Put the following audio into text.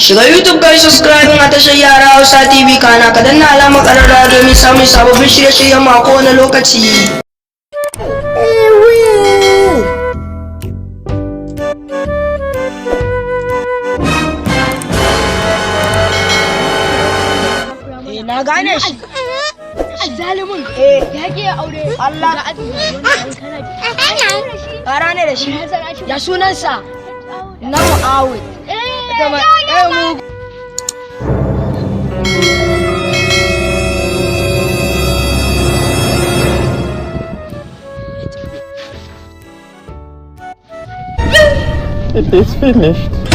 Shiga YouTube kai subscribe a tashar Yara Hausa TV kana ka danna alamar ƙararrawa domin samun sababbin shirye-shiryen mu a kowane lokaci. Na gane shi. Zalimin ya ke aure Allah ƙara ne da shi. ya sunansa Na Mu'awid. It is finished.